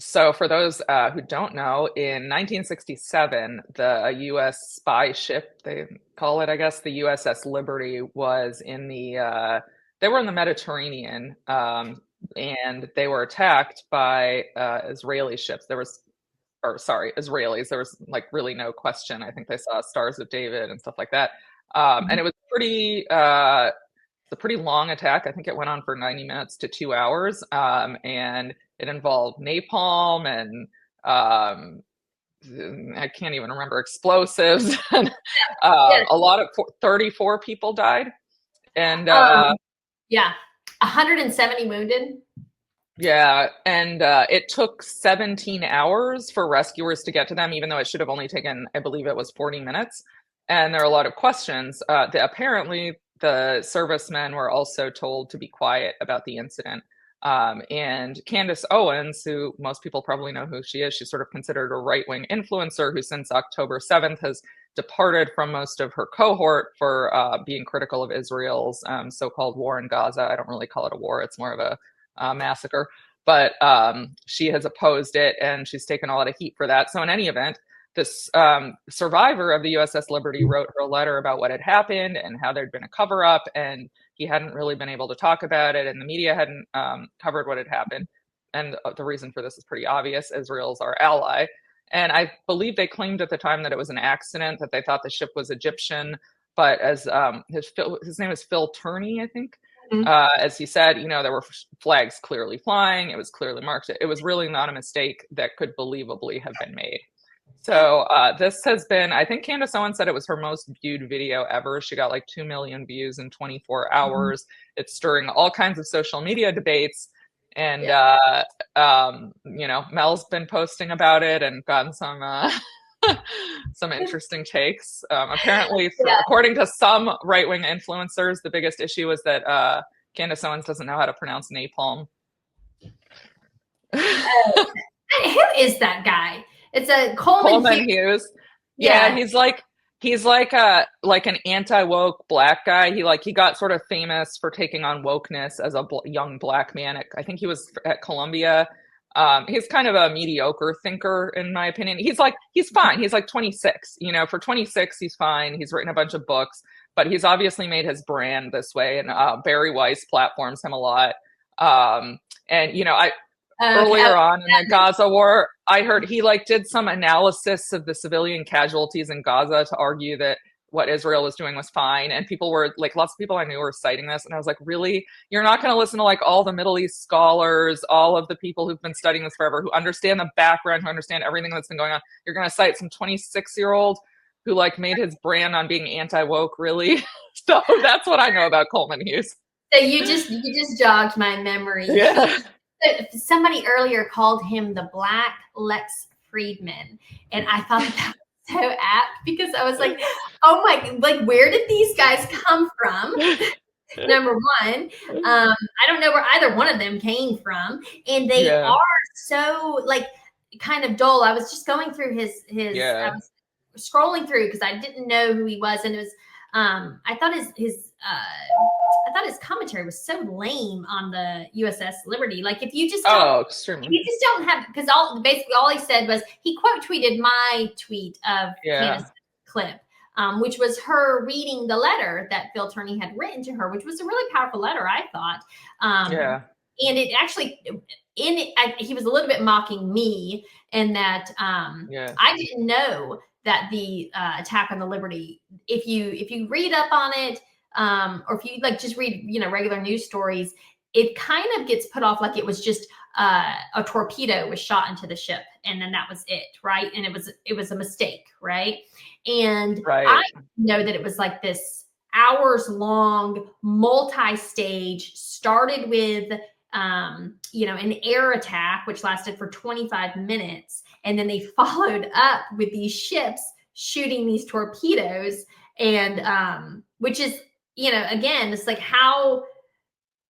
So for those who don't know, in 1967, the U.S. spy ship, they call it, I guess, the USS Liberty, was in they were in the Mediterranean, and they were attacked by Israeli ships. Or sorry, Israelis. There was like really no question. I think they saw Stars of David and stuff like that. And Mhm. it was it's a pretty long attack. I think it went on for 90 minutes to 2 hours. And it involved napalm and um, I can't even remember explosives. And Yeah. a lot of 34 people died. And Um, yeah. 170 wounded. yeah, and it took 17 hours for rescuers to get to them, even though it should have only taken, I believe it was 40 minutes. And there are a lot of questions. Apparently, the servicemen were also told to be quiet about the incident. And Candace Owens, who most people probably know who she is, she's sort of considered a right-wing influencer who since October 7th has departed from most of her cohort for being critical of Israel's so-called war in Gaza. I don't really call it a war, it's more of a massacre. But she has opposed it and she's taken a lot of heat for that. So, in any event, this survivor of the USS Liberty wrote her a letter about what had happened and how there'd been a cover up, and he hadn't really been able to talk about it, and the media hadn't covered what had happened. And the reason for this is pretty obvious. Israel's our ally. And I believe they claimed at the time that it was an accident, that they thought the ship was Egyptian. But as his name is Phil Turney, I think. Mhm. As he said, there were flags clearly flying. It was clearly marked. It was really not a mistake that could believably have been made. So this has been, I think Candace Owens said it was her most viewed video ever. She got like 2 million views in 24 Mhm. hours. It's stirring all kinds of social media debates. And, Yeah. Mel's been posting about it and gotten some some interesting takes. Apparently, Yeah. according to some right-wing influencers, the biggest issue is that Candace Owens doesn't know how to pronounce napalm. Who is that guy? It's a Coleman Hughes. Coleman Hughes. Yeah, Yeah. he's like an anti-woke black guy. He got sort of famous for taking on wokeness as a young black man. I think he was at Columbia. He's kind of a mediocre thinker, in my opinion. He's fine. He's like 26. For 26, he's fine. He's written a bunch of books, but he's obviously made his brand this way. And Barry Weiss platforms him a lot. And I Okay. earlier on in the Gaza war, I heard he did some analysis of the civilian casualties in Gaza to argue that what Israel was doing was fine. And people were lots of people I knew were citing this. And I was like, really? You're not going to listen to all the Middle East scholars, all of the people who've been studying this forever, who understand the background, who understand everything that's been going on. You're going to cite some 26-year-old who made his brand on being anti-woke, really? So that's what I know about Coleman Hughes. So you just jogged my memory. Yeah. Somebody earlier called him the Black Lex Friedman, and I thought that was so apt because I was like, "Oh my! Like, where did these guys come from?" Number one, I don't know where either one of them came from, and they Yeah. are so kind of dull. I was just going through his. I Yeah. was scrolling through because I didn't know who he was, and it was. I thought I thought his commentary was so lame on the USS Liberty. Like if you just don't, Oh, if extremely. you just don't have, because basically all he said was he quote tweeted my tweet of Yeah. Candace's clip, which was her reading the letter that Phil Turney had written to her, which was a really powerful letter, I thought. Yeah. And it actually he was a little bit mocking me in that Yeah. I didn't know that the attack on the Liberty, if you read up on it, or if you just read regular news stories, it kind of gets put off like it was just a torpedo was shot into the ship and then that was it, right? And it was a mistake, right? And I Right. know that it was like this hours long multi-stage, started with an air attack which lasted for 25 minutes, and then they followed up with these ships shooting these torpedoes, and which is again, it's like how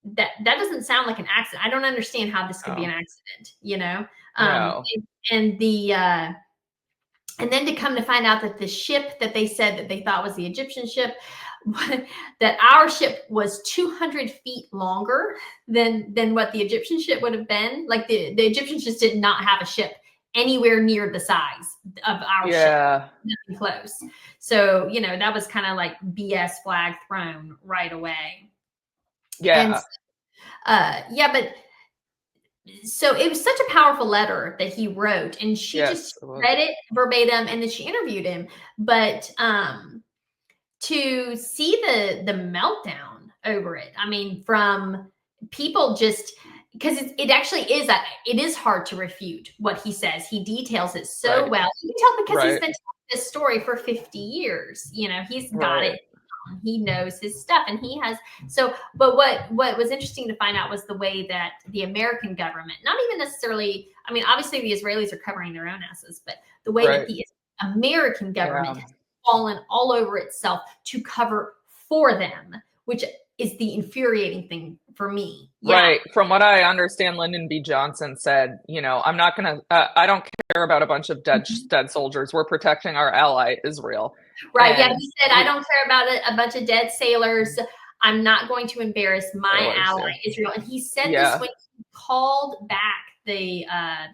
that doesn't sound like an accident. I don't understand how this could be an Oh, accident. um no. and the and then to come to find out that the ship that they said that they thought was the Egyptian ship that our ship was 200 feet longer than what the Egyptian ship would have been. Like the Egyptians just did not have a ship anywhere near the size of our ship. Nothing close. So, that was kind of like BS flag thrown right away. Yeah. And but so it was such a powerful letter that he wrote, and she just read it verbatim, and then she interviewed him. But to see the meltdown over it, I mean, from people, just because it actually is it is hard to refute what he says. He details it so well. You can tell because he's been telling this story for 50 years. He's got it. He knows his stuff, and he has. So, but what was interesting to find out was the way that the American government, not even necessarily, I mean, obviously the Israelis are covering their own asses, but the way that the American government has fallen all over itself to cover for them, which is the infuriating thing for me. Right. From what I understand, Lyndon B. Johnson said, I'm not going to, I don't care about a bunch of dead soldiers. We're protecting our ally, Israel. Right. And he said, I don't care about a bunch of dead sailors. I'm not going to embarrass my ally, Israel. And he said this when he called back the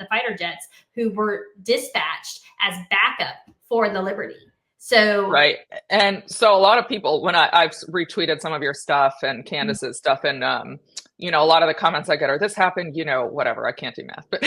fighter jets who were dispatched as backup for the Liberty. So right. And so a lot of people, when I've retweeted some of your stuff and Candace's stuff, and a lot of the comments I get are, this happened, whatever, I can't do math, but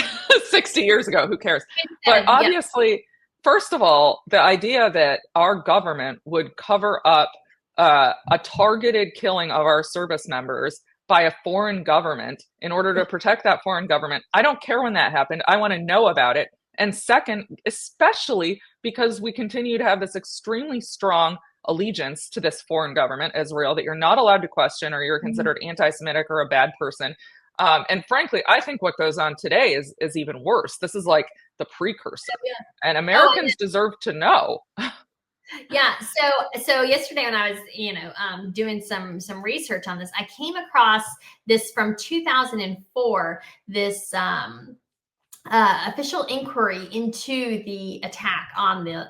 60 years ago, who cares? But obviously, first of all, the idea that our government would cover up a targeted killing of our service members by a foreign government in order to protect that foreign government, I don't care when that happened. I want to know about it. And second, especially because we continue to have this extremely strong allegiance to this foreign government, Israel, that you're not allowed to question, or you're considered anti-Semitic or a bad person. And frankly, I think what goes on today is even worse. This is like the precursor, and Americans deserve to know. Yeah. So yesterday when I was, doing some research on this, I came across this from 2004, this official inquiry into the attack on the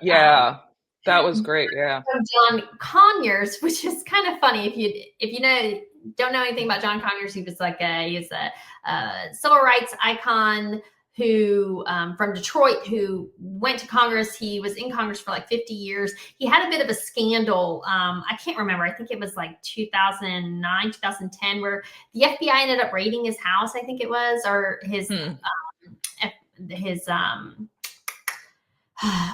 that was great. John Conyers, which is kind of funny if you don't know anything about John Conyers. He was like he's a civil rights icon who from Detroit, who went to Congress. He was in Congress for like 50 years. He had a bit of a scandal. I can't remember. I think it was like 2009, 2010, where the FBI ended up raiding his house. I think it was, or his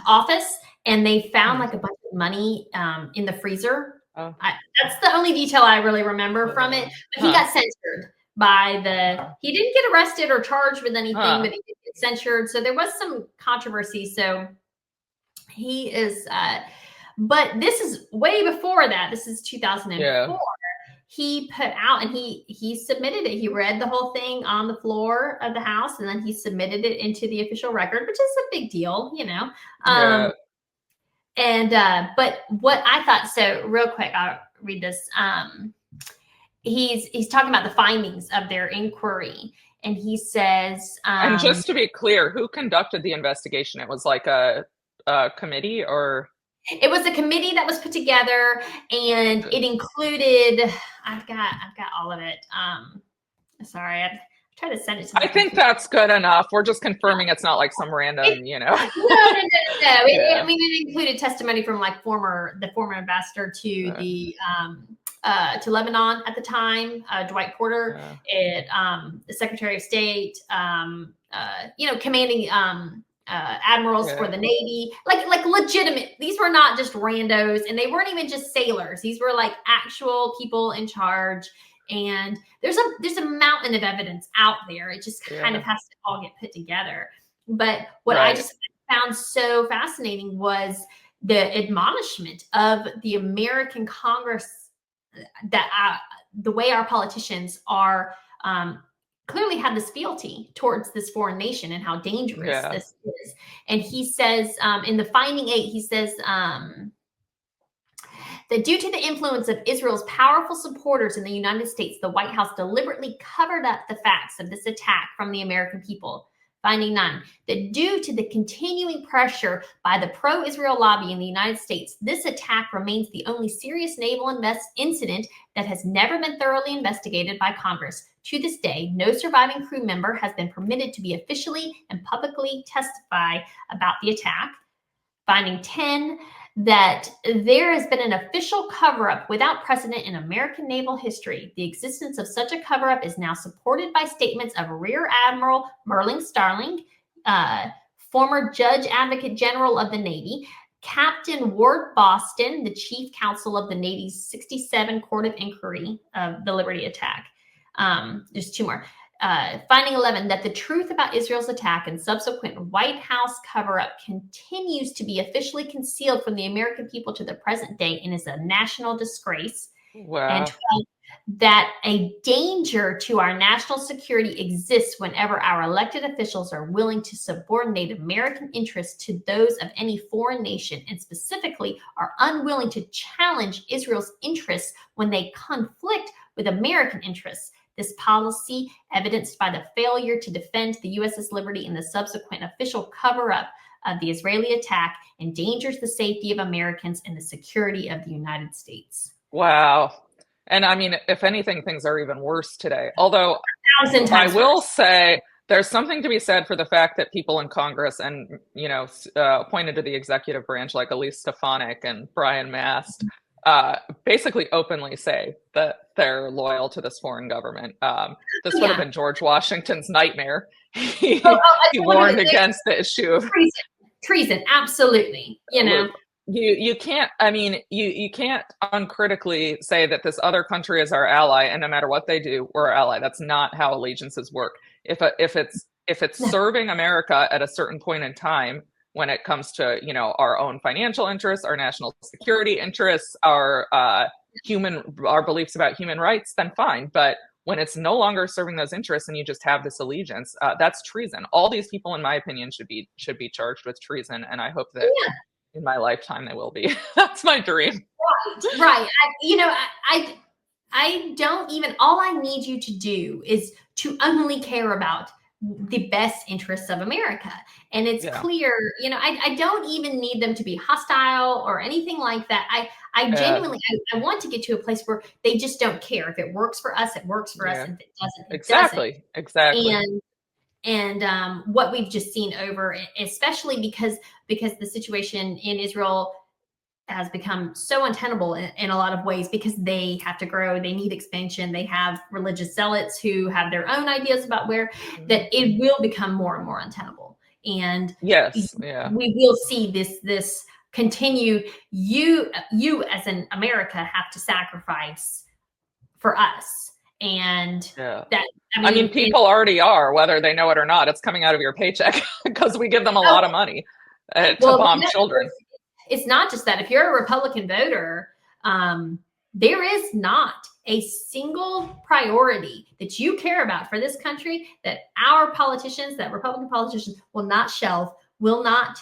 office, and they found like a bunch of money in the freezer. That's the only detail I really remember from it. But he got censored he didn't get arrested or charged with anything, but he did get censored. So there was some controversy. So he is, but this is way before that. This is 2004. He put out, and he submitted it. He read the whole thing on the floor of the House, and then he submitted it into the official record, which is a big deal, but what I thought, so real quick, I'll read this. He's talking about the findings of their inquiry, and he says, and just to be clear, who conducted the investigation? It was like a committee, or? It was a committee that was put together, and it included, I've got all of it. Sorry, I tried to send it to I think that's good enough. We're just confirming it's not like some random, No. It included testimony from like the former ambassador to to Lebanon at the time, Dwight Porter, the Secretary of State, commanding admirals for the Navy, like legitimate. These were not just randos, and they weren't even just sailors. These were like actual people in charge. And there's a mountain of evidence out there. It just kind of has to all get put together. But what I just found so fascinating was the admonishment of the American Congress, that the way our politicians are clearly had this fealty towards this foreign nation and how dangerous this is. And he says in the finding 8, he says that due to the influence of Israel's powerful supporters in the United States, the White House deliberately covered up the facts of this attack from the American people. Finding 9, that due to the continuing pressure by the pro-Israel lobby in the United States, this attack remains the only serious naval incident that has never been thoroughly investigated by Congress. To this day, no surviving crew member has been permitted to be officially and publicly testify about the attack. Finding 10, that there has been an official cover-up without precedent in American naval history. The existence of such a cover-up is now supported by statements of Rear Admiral Merlin Starling, former Judge Advocate General of the Navy, Captain Ward Boston, the Chief Counsel of the Navy's 67 Court of Inquiry of the Liberty attack. There's 2 more. Finding 11, that the truth about Israel's attack and subsequent White House cover-up continues to be officially concealed from the American people to the present day and is a national disgrace. Wow. And 12, that a danger to our national security exists whenever our elected officials are willing to subordinate American interests to those of any foreign nation, and specifically are unwilling to challenge Israel's interests when they conflict with American interests. This policy, evidenced by the failure to defend the USS Liberty and the subsequent official cover-up of the Israeli attack, endangers the safety of Americans and the security of the United States. Wow. And I mean, if anything, things are even worse today. Although I will say there's something to be said for the fact that people in Congress and, appointed to the executive branch like Elise Stefanik and Brian Mast basically openly say that they're loyal to this foreign government. This would have been George Washington's nightmare. He warned against the issue of treason. Absolutely. You can't, you can't uncritically say that this other country is our ally, and no matter what they do, we're our ally. That's not how allegiances work. If it's serving America at a certain point in time, when it comes to, our own financial interests, our national security interests, our beliefs about human rights, then fine. But when it's no longer serving those interests and you just have this allegiance, that's treason. All these people, in my opinion, should be charged with treason, and I hope that in my lifetime they will be. That's my dream. Right. I don't even. All I need you to do is to only care about the best interests of America. And it's clear, I don't even need them to be hostile or anything like that. I genuinely, I want to get to a place where they just don't care. If it works for us, it works for us. And if it doesn't, it doesn't. Exactly. And what we've just seen over, especially because the situation in Israel has become so untenable in a lot of ways, because they have to grow, they need expansion, they have religious zealots who have their own ideas about where, that it will become more and more untenable. And we will see this continue. You as an America have to sacrifice for us. And that, people already are, whether they know it or not. It's coming out of your paycheck because we give them a lot of money to bomb children. It's not just that. If you're a Republican voter, there is not a single priority that you care about for this country that our politicians, that Republican politicians, will not shelve, will not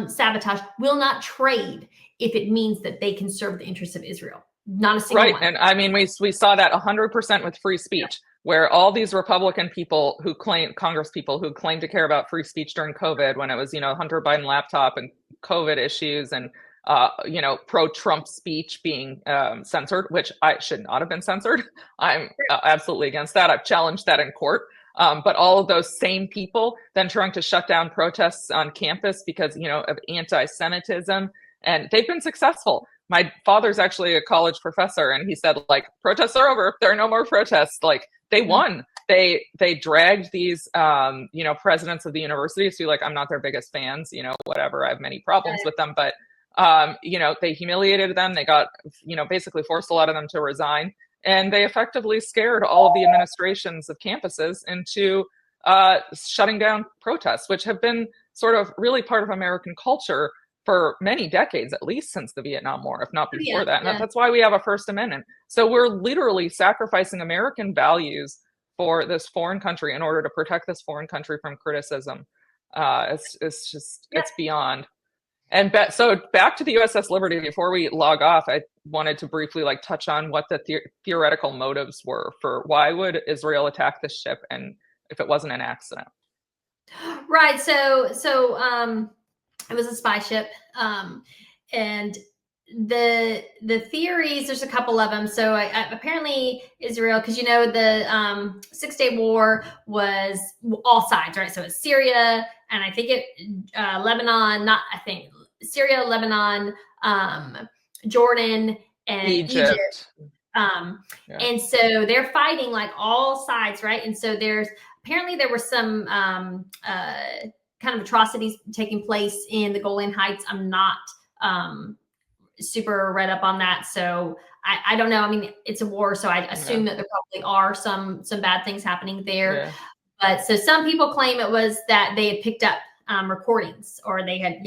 sabotage, will not trade if it means that they can serve the interests of Israel. Not a single one. And we saw that 100% with free speech, where all these Republican people who Congress people who claimed to care about free speech during COVID, when it was, Hunter Biden laptop and COVID issues and, pro-Trump speech being censored, which I should not have been censored. I'm absolutely against that. I've challenged that in court. But all of those same people then trying to shut down protests on campus because, of anti-Semitism, and they've been successful. My father's actually a college professor, and he said, protests are over. There are no more protests. They won. They dragged these, presidents of the universities who, I'm not their biggest fans, whatever. I have many problems with them, but, they humiliated them. They got, basically forced a lot of them to resign, and they effectively scared all of the administrations of campuses into shutting down protests, which have been sort of really part of American culture for many decades, at least since the Vietnam War, if not before that. And that's why we have a First Amendment. So we're literally sacrificing American values for this foreign country in order to protect this foreign country from criticism. It's beyond. And so back to the USS Liberty, before we log off, I wanted to briefly touch on what the theoretical motives were for why would Israel attack this ship, and if it wasn't an accident. Right. So it was a spy ship. And the theories, there's a couple of them. So apparently Israel, because the 6 Day War was all sides, right? So it's Syria, and I think Lebanon, not I think Syria, Lebanon, Jordan, and Egypt. Yeah. And so they're fighting like all sides, right? And so there were some kind of atrocities taking place in the Golan Heights. I'm not super read up on that, so I don't know. I mean, it's a war, so I assume that there probably are some bad things happening there. Yeah. But so some people claim it was that they had picked up recordings, or they had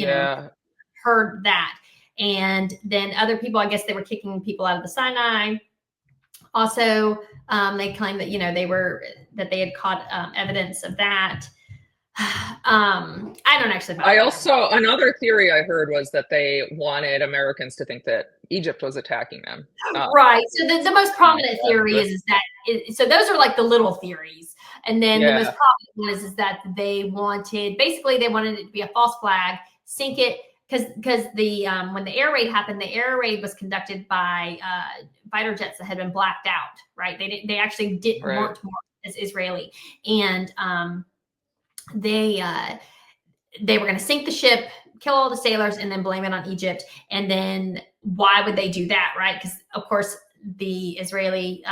heard that, and then other people, I guess, they were kicking people out of the Sinai. Also, they claim that they had caught evidence of that. I don't actually. Another theory I heard was that they wanted Americans to think that Egypt was attacking them. Right. So the most prominent theory is that. So those are like the little theories, and then the most prominent one is that they wanted it to be a false flag, sink it, because the when the air raid happened, the air raid was conducted by fighter jets that had been blacked out. Right. They actually weren't marked as Israeli, and they were going to sink the ship, kill all the sailors, and then blame it on Egypt. And then why would they do that, right? Because of course the Israeli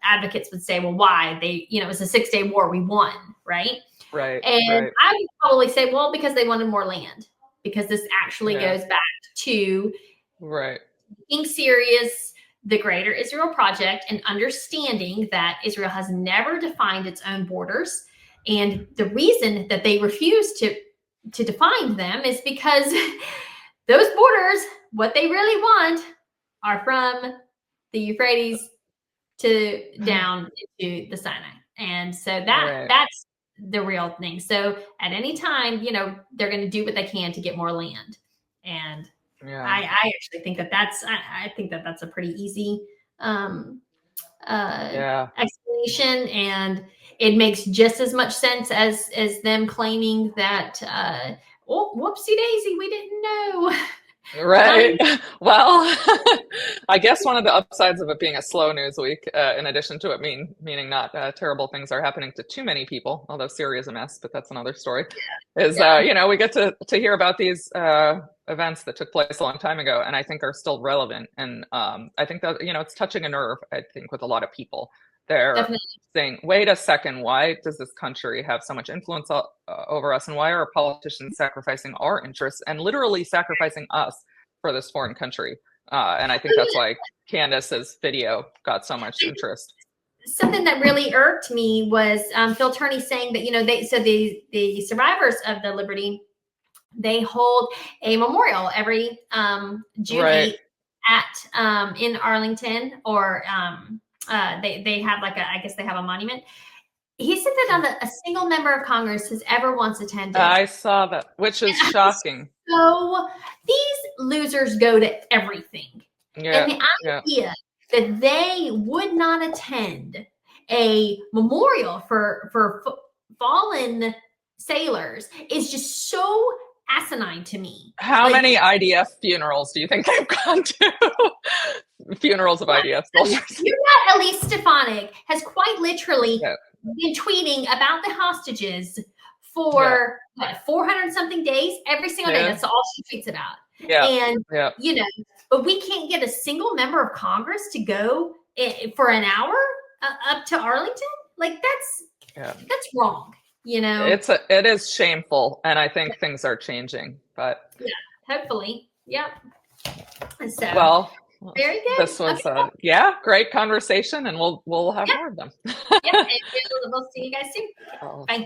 advocates would say, well, why? It was a 6-day war, we won, right? Right. And I would probably say, well, because they wanted more land, because this actually goes back to being serious, the Greater Israel Project, and understanding that Israel has never defined its own borders. And the reason that they refuse to define them is because those borders, what they really want, are from the Euphrates to down into the Sinai. And so that's the real thing. So at any time, they're going to do what they can to get more land. And I actually think that's a pretty easy explanation, and it makes just as much sense as them claiming that whoopsie daisy, we didn't know. Right. Well, I guess one of the upsides of it being a slow news week, in addition to it meaning not terrible things are happening to too many people, although Syria is a mess, but that's another story, is, we get to hear about these events that took place a long time ago, and I think are still relevant. And I think that, it's touching a nerve, I think, with a lot of people. They're saying, wait a second, why does this country have so much influence over us? And why are politicians sacrificing our interests and literally sacrificing us for this foreign country? And I think that's why Candace's video got so much interest. Something that really irked me was Phil Turney saying that, the survivors of the Liberty, they hold a memorial every June 8th at in Arlington, or they have I guess they have a monument. He said that not a single member of Congress has ever once attended. I saw that, which is shocking. So these losers go to everything. Yeah, and the idea that they would not attend a memorial for fallen sailors is just so asinine to me. How many IDF funerals do you think they've gone to? Funerals of IDF soldiers. Elise Stefanik has quite literally been tweeting about the hostages for 400 something days, every single day. That's all she tweets about. But we can't get a single member of Congress to go for an hour up to Arlington. Like that's wrong. It is shameful, and I think things are changing. But hopefully, So, well, very good. This was great conversation, and we'll have more of them. And we'll see you guys soon. Bye.